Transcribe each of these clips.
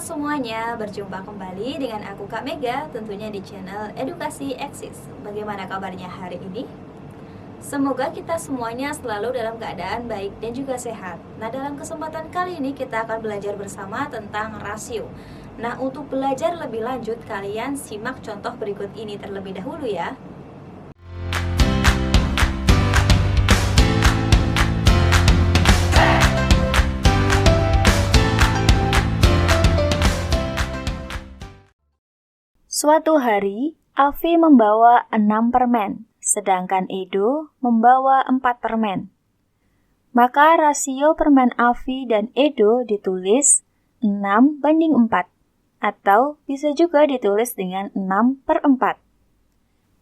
semuanya, berjumpa kembali dengan aku Kak Mega, tentunya di channel Edukasi Eksis. Bagaimana kabarnya hari ini? Semoga kita semuanya selalu dalam keadaan baik dan juga sehat. Nah, dalam kesempatan kali ini kita akan belajar bersama tentang rasio. Nah, untuk belajar lebih lanjut, kalian simak contoh berikut ini terlebih dahulu ya. Suatu hari, Avi membawa 6 permen, sedangkan Edo membawa 4 permen. Maka rasio permen Avi dan Edo ditulis 6:4, atau bisa juga ditulis dengan 6/4.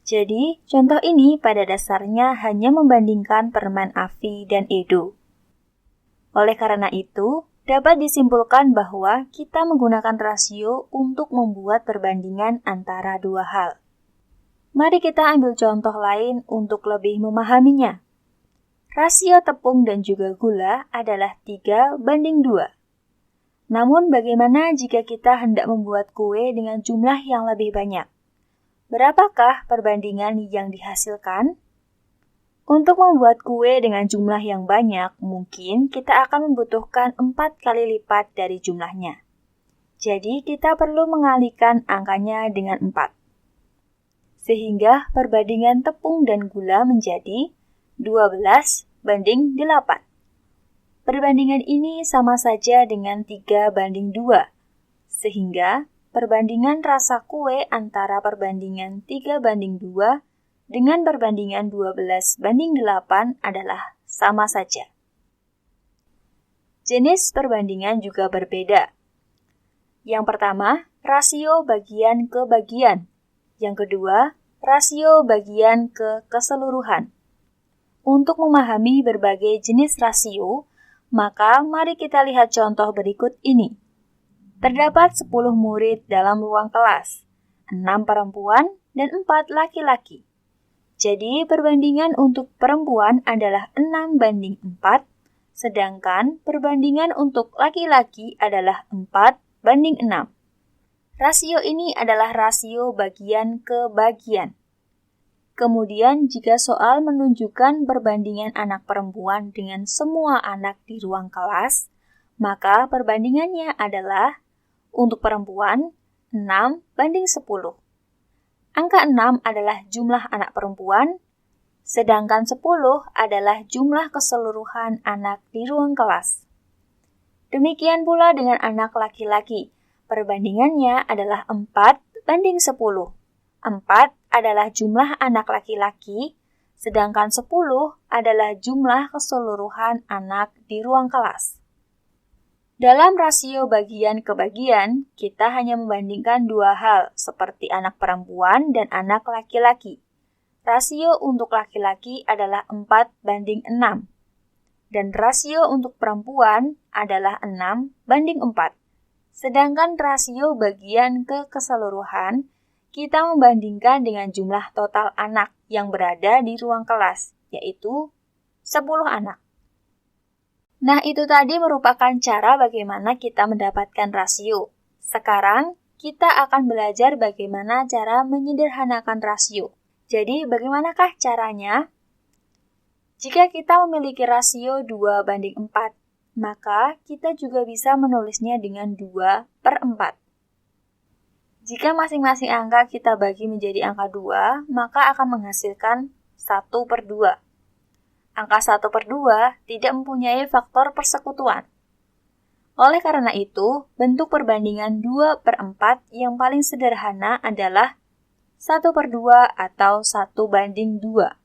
Jadi, contoh ini pada dasarnya hanya membandingkan permen Avi dan Edo. Oleh karena itu, dapat disimpulkan bahwa kita menggunakan rasio untuk membuat perbandingan antara dua hal. Mari kita ambil contoh lain untuk lebih memahaminya. Rasio tepung dan juga gula adalah 3:2. Namun bagaimana jika kita hendak membuat kue dengan jumlah yang lebih banyak? Berapakah perbandingan yang dihasilkan? Untuk membuat kue dengan jumlah yang banyak, mungkin kita akan membutuhkan 4 kali lipat dari jumlahnya. Jadi, kita perlu mengalihkan angkanya dengan 4. Sehingga perbandingan tepung dan gula menjadi 12:8. Perbandingan ini sama saja dengan 3:2. Sehingga perbandingan rasa kue antara perbandingan 3:2 dengan perbandingan 12:8 adalah sama saja. Jenis perbandingan juga berbeda. Yang pertama, rasio bagian ke bagian. Yang kedua, rasio bagian ke keseluruhan. Untuk memahami berbagai jenis rasio, maka mari kita lihat contoh berikut ini. Terdapat 10 murid dalam ruang kelas, 6 perempuan dan 4 laki-laki. Jadi, perbandingan untuk perempuan adalah 6:4, sedangkan perbandingan untuk laki-laki adalah 4:6. Rasio ini adalah rasio bagian ke bagian. Kemudian, jika soal menunjukkan perbandingan anak perempuan dengan semua anak di ruang kelas, maka perbandingannya adalah untuk perempuan 6:10. Angka 6 adalah jumlah anak perempuan, sedangkan 10 adalah jumlah keseluruhan anak di ruang kelas. Demikian pula dengan anak laki-laki. Perbandingannya adalah 4:10. 4 adalah jumlah anak laki-laki, sedangkan 10 adalah jumlah keseluruhan anak di ruang kelas. Dalam rasio bagian ke bagian, kita hanya membandingkan dua hal, seperti anak perempuan dan anak laki-laki. Rasio untuk laki-laki adalah 4:6, dan rasio untuk perempuan adalah 6:4. Sedangkan rasio bagian ke keseluruhan, kita membandingkan dengan jumlah total anak yang berada di ruang kelas, yaitu 10 anak. Nah, itu tadi merupakan cara bagaimana kita mendapatkan rasio. Sekarang, kita akan belajar bagaimana cara menyederhanakan rasio. Jadi, bagaimanakah caranya? Jika kita memiliki rasio 2:4, maka kita juga bisa menulisnya dengan 2/4. Jika masing-masing angka kita bagi menjadi angka 2, maka akan menghasilkan 1/2. Angka 1/2 tidak mempunyai faktor persekutuan. Oleh karena itu, bentuk perbandingan 2/4 yang paling sederhana adalah 1/2 atau 1:2.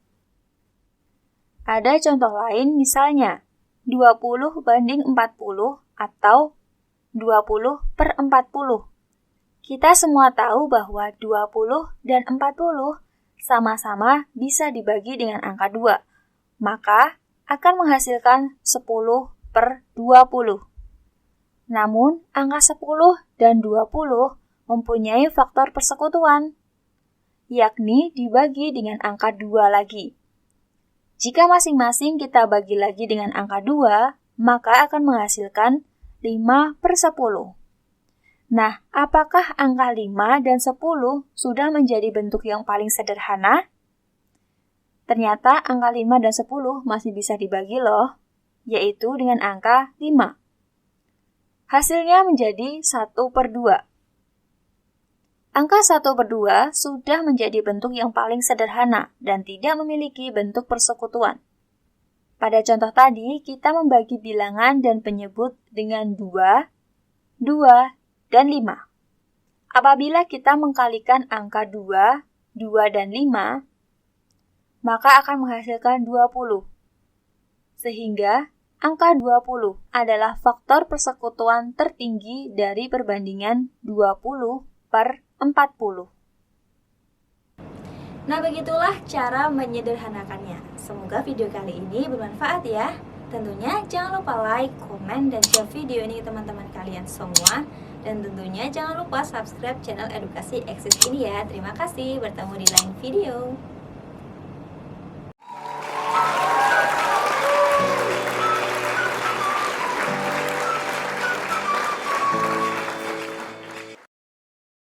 Ada contoh lain, misalnya 20:40 atau 20/40. Kita semua tahu bahwa 20 dan 40 sama-sama bisa dibagi dengan angka 2. Maka akan menghasilkan 10/20. Namun, angka 10 dan 20 mempunyai faktor persekutuan, yakni dibagi dengan angka 2 lagi. Jika masing-masing kita bagi lagi dengan angka 2, maka akan menghasilkan 5/10. Nah, apakah angka 5 dan 10 sudah menjadi bentuk yang paling sederhana? Ternyata angka 5 dan 10 masih bisa dibagi loh, yaitu dengan angka 5. Hasilnya menjadi 1/2. Angka 1/2 sudah menjadi bentuk yang paling sederhana dan tidak memiliki bentuk persekutuan. Pada contoh tadi, kita membagi bilangan dan penyebut dengan 2, 2, dan 5. Apabila kita mengkalikan angka 2, 2, dan 5, maka akan menghasilkan 20. Sehingga, angka 20 adalah faktor persekutuan tertinggi dari perbandingan 20/40. Nah, begitulah cara menyederhanakannya. Semoga video kali ini bermanfaat ya. Tentunya jangan lupa like, komen, dan share video ini ke teman-teman kalian semua. Dan tentunya jangan lupa subscribe channel Edukasi Eksis ini ya. Terima kasih, bertemu di lain video.